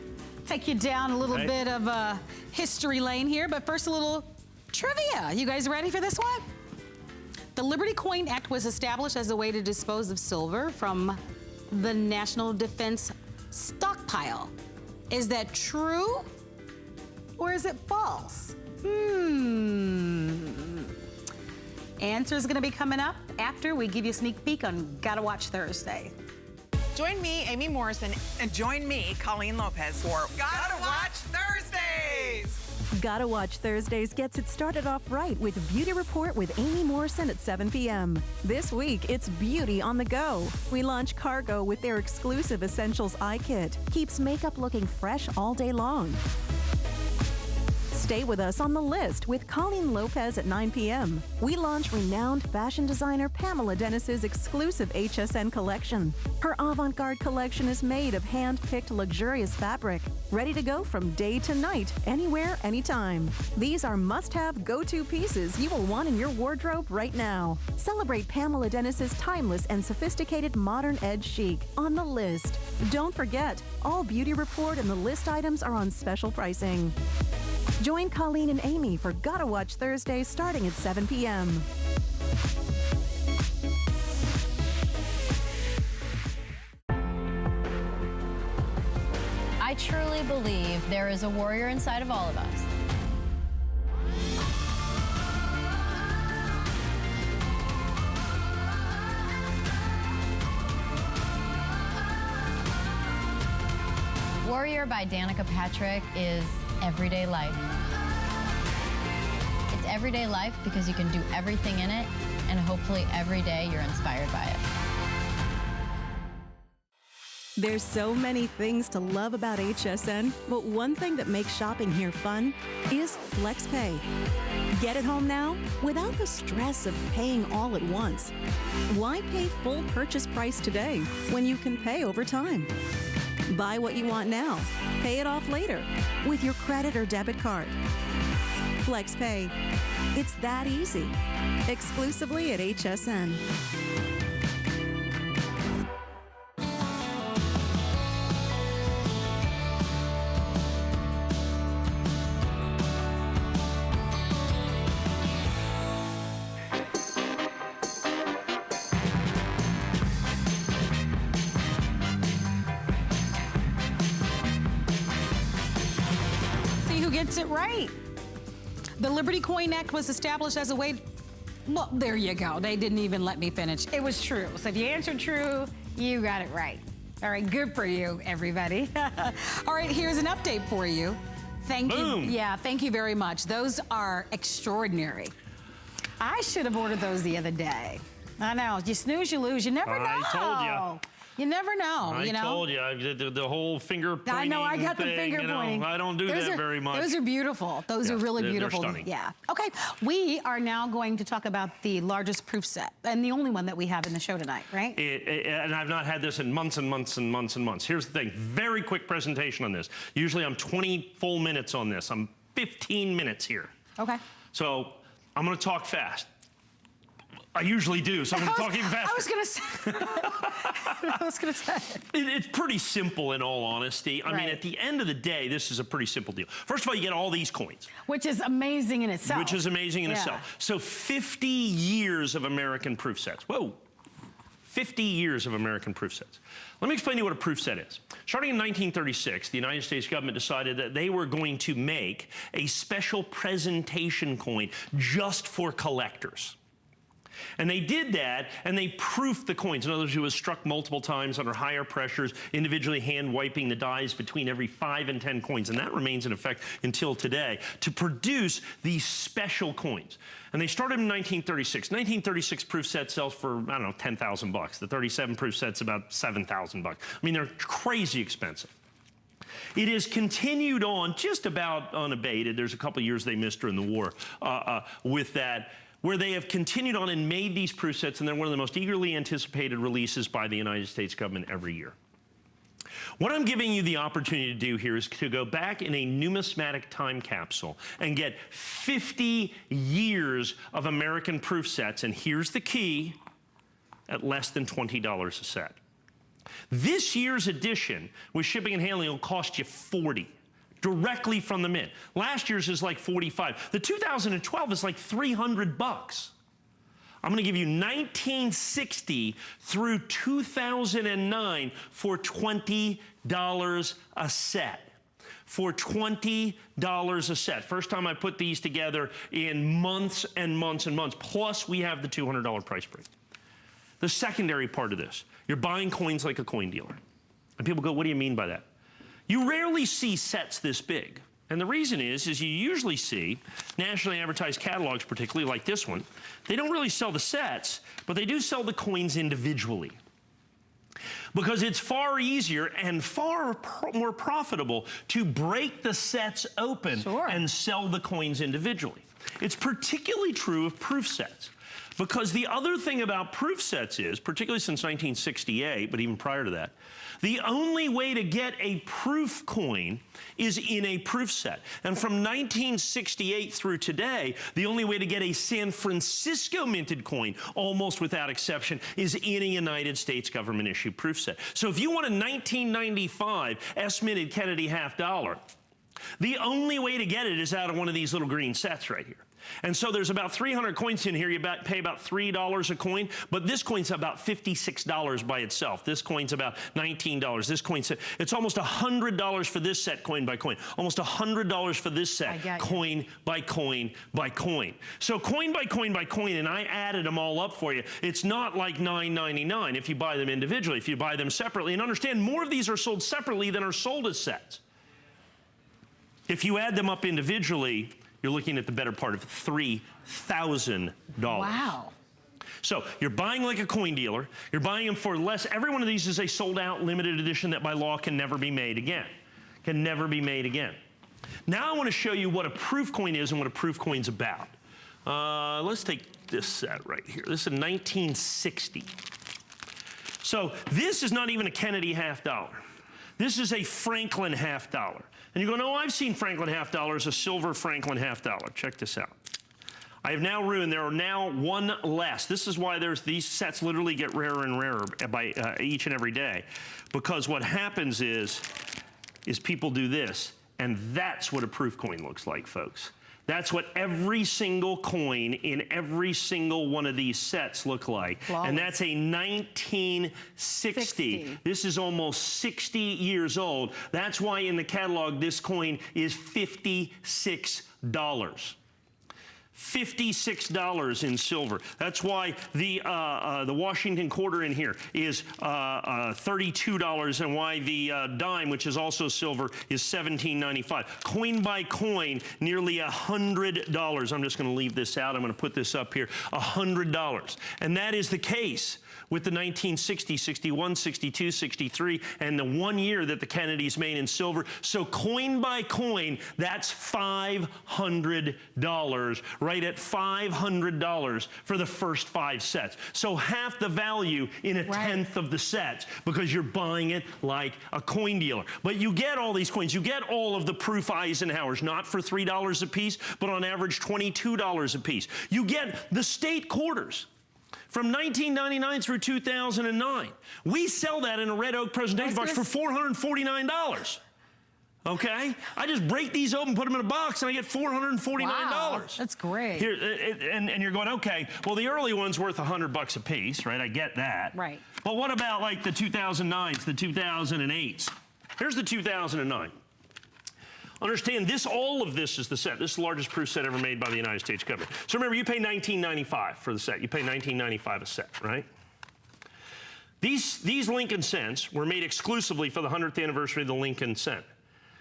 take you down a little bit of a history lane here, but first a little trivia. You guys ready for this one? The Liberty Coin Act was established as a way to dispose of silver from the National Defense stockpile. Is that true or is it false? Answer is going to be coming up after we give you a sneak peek on Gotta Watch Thursday. Join me, Amy Morrison, and join me, Colleen Lopez, for Gotta Watch Thursdays. Gotta Watch Thursdays gets it started off right with Beauty Report with Amy Morrison at 7 p.m. This week, it's beauty on the go. We launch Cargo with their exclusive Essentials Eye Kit. Keeps makeup looking fresh all day long. Stay with us on The List with Colleen Lopez at 9 p.m. We launch renowned fashion designer Pamela Dennis's exclusive HSN collection. Her avant-garde collection is made of hand-picked luxurious fabric, ready to go from day to night, anywhere, anytime. These are must-have go-to pieces you will want in your wardrobe right now. Celebrate Pamela Dennis's timeless and sophisticated modern edge chic on The List. Don't forget, all Beauty Report and The List items are on special pricing. Join Colleen and Amy for Gotta Watch Thursday starting at 7 p.m. I truly believe there is a warrior inside of all of us. Warrior by Danica Patrick is everyday life. It's everyday life because you can do everything in it, and hopefully every day you're inspired by it. There's so many things to love about HSN, but one thing that makes shopping here fun is FlexPay. Get it home now without the stress of paying all at once. Why pay full purchase price today when you can pay over time? Buy what you want now, pay it off later with your credit or debit card. FlexPay. It's that easy. Exclusively at HSN. Gets it right. The Liberty Coin Act was established as a way, well, there you go. They didn't even let me finish. It was true. So if you answered true, you got it right. All right, good for you, everybody. All right, here's an update for you. Thank Boom. you. Yeah, thank you very much. Those are extraordinary. I should have ordered those the other day. I know, you snooze, you lose. You never know. I told you. You never know, I you know? told you, the whole finger pointing I know, I got the thing, finger you know, pointing. I don't do that very much. Those are beautiful. Those are really they're beautiful. stunning. Yeah. Okay, we are now going to talk about the largest proof set, and the only one that we have in the show tonight, right? And I've not had this in months and months and months and months. Here's the thing, very quick presentation on this. Usually I'm 20 full minutes on this. I'm 15 minutes here. Okay. So I'm gonna talk fast. I usually do, so I'm going to talk even faster. I was going to say. It's pretty simple, in all honesty. I mean, Right. at the end of the day, this is a pretty simple deal. First of all, you get all these coins. Which is amazing in itself. Which is amazing in itself. So 50 years of American proof sets. Whoa. 50 years of American proof sets. Let me explain to you what a proof set is. Starting in 1936, the United States government decided that they were going to make a special presentation coin just for collectors. And they did that, and they proofed the coins. In other words, it was struck multiple times under higher pressures, individually hand wiping the dies between every 5 and 10 coins. And that remains in effect until today, to produce these special coins. And they started in 1936. 1936 proof set sells for, I don't know, 10,000 bucks. The 37 proof set's about 7,000 bucks. I mean, they're crazy expensive. It has continued on just about unabated. There's a couple years they missed during the war with that, where they have continued on and made these proof sets, and they're one of the most eagerly anticipated releases by the United States government every year. What I'm giving you the opportunity to do here is to go back in a numismatic time capsule and get 50 years of American proof sets, and here's the key, at less than $20 a set. This year's edition with shipping and handling will cost you $40. Directly from the mint. Last year's is like 45. The 2012 is like 300 bucks. I'm going to give you 1960 through 2009 for $20 a set. For $20 a set. First time I put these together in months and months and months. Plus we have the $200 price break. The secondary part of this, you're buying coins like a coin dealer. And people go, what do you mean by that? You rarely see sets this big. And the reason is you usually see nationally advertised catalogs, particularly like this one. They don't really sell the sets, but they do sell the coins individually. Because it's far easier and far more profitable to break the sets open and sell the coins individually. It's particularly true of proof sets. Because the other thing about proof sets is, particularly since 1968, but even prior to that, the only way to get a proof coin is in a proof set. And from 1968 through today, the only way to get a San Francisco minted coin, almost without exception, is in a United States government issued proof set. So if you want a 1995 S-minted Kennedy half dollar, the only way to get it is out of one of these little green sets right here. And so there's about 300 coins in here. You pay about $3 a coin, but this coin's about $56 by itself. This coin's about $19. This coin's, it's almost $100 for this set coin by coin. Almost $100 for this set coin by coin by coin. So coin by coin by coin, and I added them all up for you. It's not like $9.99 if you buy them individually, if you buy them separately. And understand, more of these are sold separately than are sold as sets. If you add them up individually, you're looking at the better part of $3,000. Wow. So you're buying like a coin dealer. You're buying them for less. Every one of these is a sold-out limited edition that by law can never be made again. Can never be made again. Now I want to show you what a proof coin is and what a proof coin's about. Let's take this set right here. This is a 1960. So this is not even a Kennedy half dollar. This is a Franklin half dollar. And you go, no, I've seen Franklin half dollars, a silver Franklin half dollar. Check this out. I have now ruined, there are now one less. This is why these sets literally get rarer and rarer by each and every day. Because what happens is people do this, and that's what a proof coin looks like, folks. That's what every single coin in every single one of these sets look like. Flawless. And that's a 1960. This is almost 60 years old. That's why in the catalog this coin is $56. $56 in silver. That's why the Washington quarter in here is $32, and why the dime, which is also silver, is $17.95. Coin by coin, nearly $100. I'm just going to leave this out. I'm going to put this up here. $100, and that is the case with the 1960, 61, 62, 63, and the 1 year that the Kennedys made in silver. So coin by coin, that's $500, right at $500 for the first 5 sets. So half the value in a tenth of the sets, because you're buying it like a coin dealer. But you get all these coins. You get all of the proof Eisenhowers, not for $3 a piece, but on average $22 a piece. You get the state quarters. From 1999 through 2009. We sell that in a red oak presentation box for $449. Okay? I just break these open, put them in a box, and I get $449. Wow, that's great. Here, and you're going, okay, well, the early one's worth $100 a piece, right? I get that. Right. But what about like the 2009s, the 2008s? Here's the 2009. Understand this, all of this is the set. This is the largest proof set ever made by the United States government. So remember, you pay $19.95 for the set. You pay $19.95 a set, right? These Lincoln cents were made exclusively for the 100th anniversary of the Lincoln cent.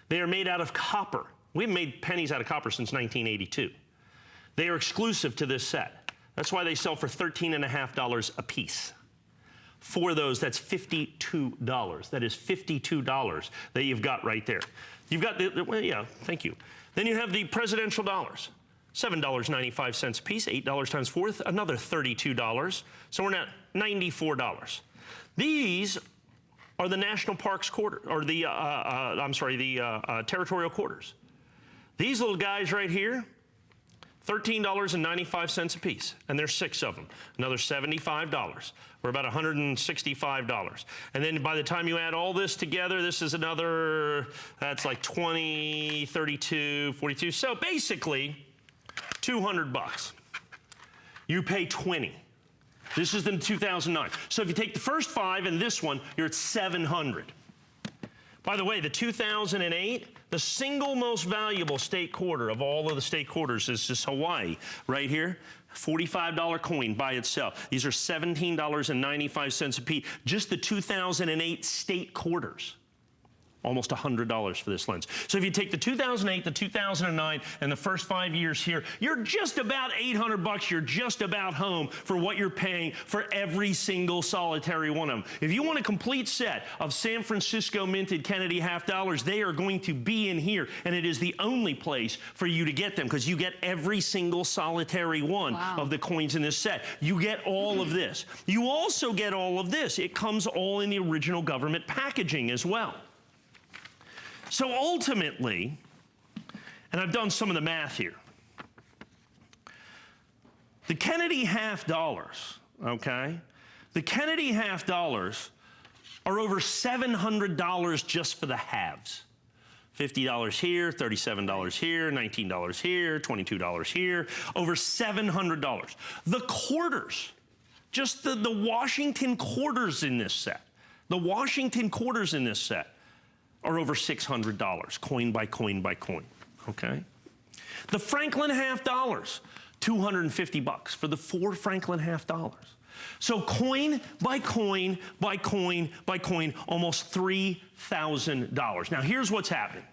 They are made out of copper. We haven't made pennies out of copper since 1982. They are exclusive to this set. That's why they sell for $13.50 a piece. For those, that's $52. That is $52 that you've got right there. You've got well, yeah, thank you. Then you have the presidential dollars. $7.95 a piece, $8 times 4, another $32. So we're at $94. These are the national parks quarter, or the, territorial quarters. These little guys right here, $13.95 a piece, and there's 6 of them. Another $75. We're about $165. And then by the time you add all this together, this is another, that's like 20, 32, 42. So basically, $200. You pay 20. This is the 2009. So if you take the first 5 and this one, you're at 700. By the way, the 2008, the single most valuable state quarter of all of the state quarters is just Hawaii, right here. $45 coin by itself. These are $17.95 a piece. Just the 2008 state quarters. Almost $100 for this lens. So if you take the 2008, the 2009, and the first 5 years here, you're just about $800. You're just about home for what you're paying for every single solitary one of them. If you want a complete set of San Francisco minted Kennedy half dollars, they are going to be in here, and it is the only place for you to get them, because you get every single solitary one of the coins in this set. You get all of this. You also get all of this. It comes all in the original government packaging as well. So ultimately, and I've done some of the math here, the Kennedy half dollars, okay? The Kennedy half dollars are over $700 just for the halves. $50 here, $37 here, $19 here, $22 here, over $700. The quarters, just the Washington quarters in this set, are over $600, coin by coin by coin, okay? The Franklin half dollars, $250 for the 4 Franklin half dollars. So coin by coin by coin by coin, almost $3,000. Now here's what's happening.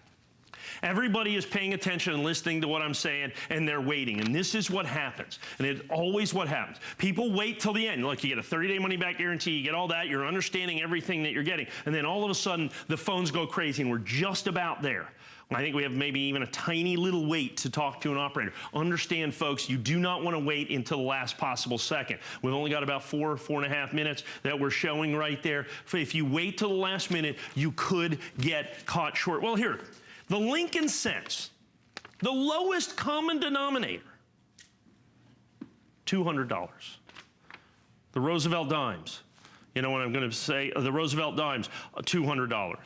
Everybody is paying attention and listening to what I'm saying, and they're waiting. And this is what happens. And it's always what happens. People wait till the end. Look, you get a 30-day money-back guarantee. You get all that. You're understanding everything that you're getting. And then all of a sudden, the phones go crazy, and we're just about there. I think we have maybe even a tiny little wait to talk to an operator. Understand, folks, you do not want to wait until the last possible second. We've only got about 4.5 minutes that we're showing right there. If you wait till the last minute, you could get caught short. Well, here, the Lincoln cents, the lowest common denominator, $200. The Roosevelt dimes. You know what I'm going to say? The Roosevelt dimes, $200.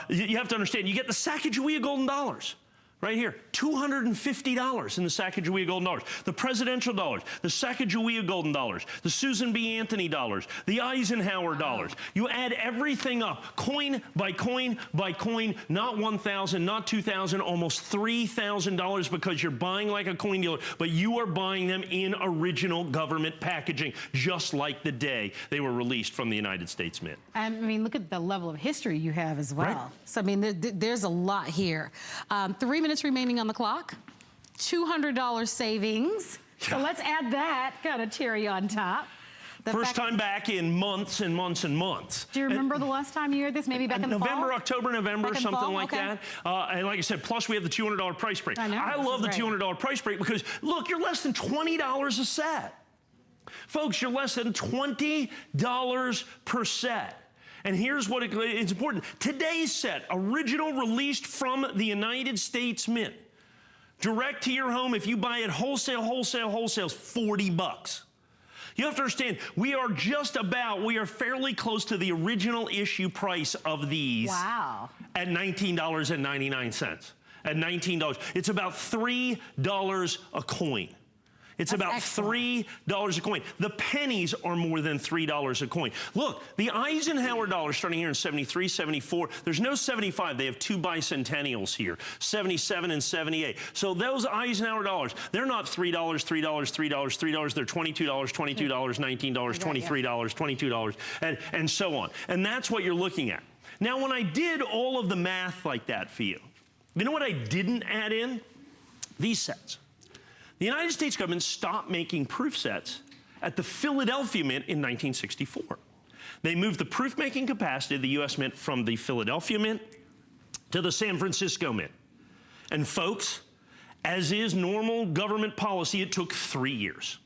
You have to understand, you get the Sacagawea golden dollars right here, $250 in the Sacagawea golden dollars. The presidential dollars, the Sacagawea golden dollars, the Susan B. Anthony dollars, the Eisenhower dollars. You add everything up, coin by coin by coin, not $1,000, not $2,000, almost $3,000 because you're buying like a coin dealer, but you are buying them in original government packaging, just like the day they were released from the United States Mint. And I mean, look at the level of history you have as well. Right. So I mean, there's a lot here. 3 minutes remaining on the clock. $200 savings. So let's add that, got a cherry on top. First time back in months and months and months. Do you remember the last time you heard this? Maybe back in the fall? November, October, November, something like that. And like I said, plus we have the $200 price break. I love the $200 price break because, look, you're less than $20 a set. Folks, you're less than $20 per set. And here's what it's important. Today's set, original, released from the United States Mint. Direct to your home, if you buy it wholesale, is $40. You have to understand, we are fairly close to the original issue price of these. Wow. At $19.99. At $19. It's about $3 a coin. It's about $3 a coin. The pennies are more than $3 a coin. Look, the Eisenhower dollar starting here in 73, 74. There's no 75. They have 2 bicentennials here, 77 and 78. So those Eisenhower dollars, they're not $3, $3, $3, $3. They're $22, $22, $19, $23, $22, and so on. And that's what you're looking at. Now, when I did all of the math like that for you, you know what I didn't add in? These sets. The United States government stopped making proof sets at the Philadelphia Mint in 1964. They moved the proof-making capacity of the U.S. Mint from the Philadelphia Mint to the San Francisco Mint. And folks, as is normal government policy, it took 3 years.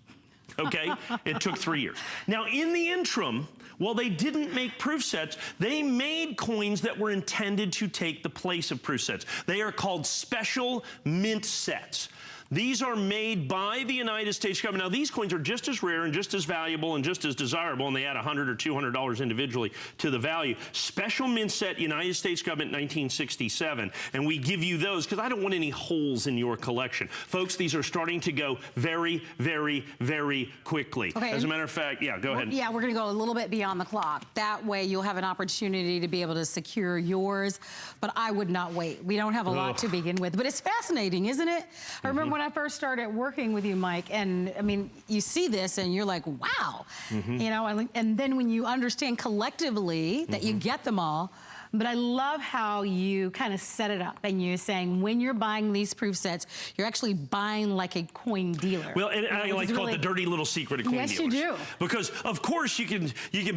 Okay? It took 3 years. Now, in the interim, while they didn't make proof sets, they made coins that were intended to take the place of proof sets. They are called special mint sets. These are made by the United States government. Now, these coins are just as rare and just as valuable and just as desirable, and they add $100 or $200 individually to the value. Special mint set, United States government, 1967. And we give you those because I don't want any holes in your collection. Folks, these are starting to go very, very, very quickly. Okay, as a matter of fact, yeah, go ahead. Yeah, we're going to go a little bit beyond the clock. That way you'll have an opportunity to be able to secure yours. But I would not wait. We don't have a lot to begin with. But it's fascinating, isn't it? I remember when I first started working with you, Mike, and I mean, you see this and you're like, wow, you know, and then when you understand collectively that you get them all, but I love how you kind of set it up and you're saying when you're buying these proof sets, you're actually buying like a coin dealer. Well, and I like to call it the dirty little secret of coin dealers. Yes, you do. Because of course you can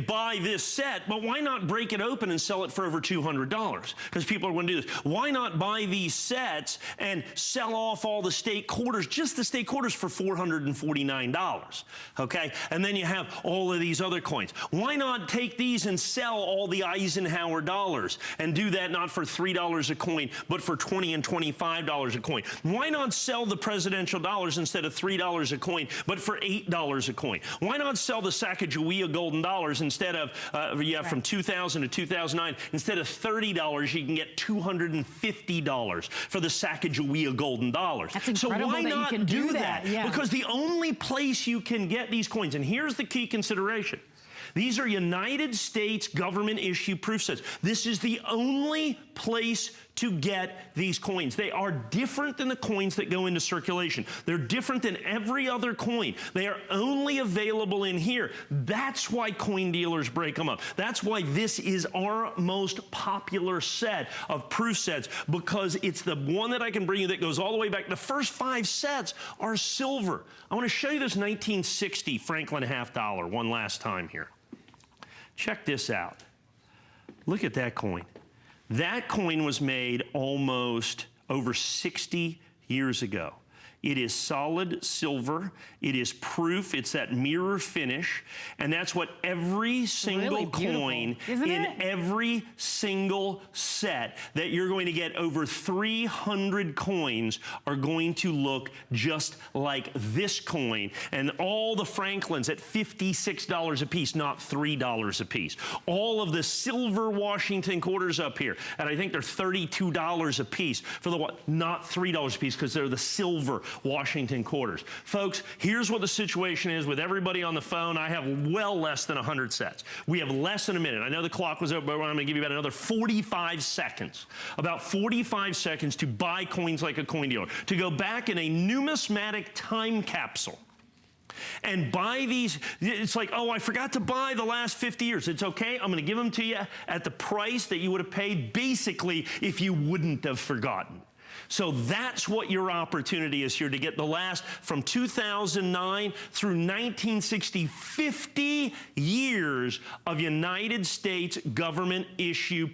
buy this set, but why not break it open and sell it for over $200? Because people are going to do this. Why not buy these sets and sell off all the state quarters, just the state quarters, for $449? Okay, and then you have all of these other coins. Why not take these and sell all the Eisenhower dollars $3 and do that not for $3 a coin, but for $20 and $25 a coin? Why not sell the presidential dollars instead of $3 a coin, but for $8 a coin? Why not sell the Sacagawea golden dollars instead of, from 2000 to 2009, instead of $30, you can get $250 for the Sacagawea golden dollars. That's incredible. So why that not you can do that? Yeah. Because the only place you can get these coins, and here's the key consideration. These are United States government issue proof sets. This is the only place to get these coins. They are different than the coins that go into circulation. They're different than every other coin. They are only available in here. That's why coin dealers break them up. That's why this is our most popular set of proof sets, because it's the one that I can bring you that goes all the way back. The first 5 sets are silver. I want to show you this 1960 Franklin half dollar one last time here. Check this out. Look at that coin. That coin was made almost over 60 years ago. It is solid silver. It is proof. It's that mirror finish. And that's what every single coin in every single set that you're going to get, over 300 coins, are going to look just like this coin. And all the Franklins at $56 a piece, not $3 a piece. All of the silver Washington quarters up here, and I think they're $32 a piece for the not $3 a piece, because they're the silver Washington quarters. Folks, here's what the situation is with everybody on the phone. I have well less than 100 sets. We have less than a minute. I know the clock was over, but I'm going to give you about another 45 seconds. About 45 seconds to buy coins like a coin dealer, to go back in a numismatic time capsule and buy these. It's like, oh, I forgot to buy the last 50 years. It's okay. I'm going to give them to you at the price that you would have paid basically if you wouldn't have forgotten. So that's what your opportunity is here, to get the last from 2009 through 1960, 50 years of United States government issue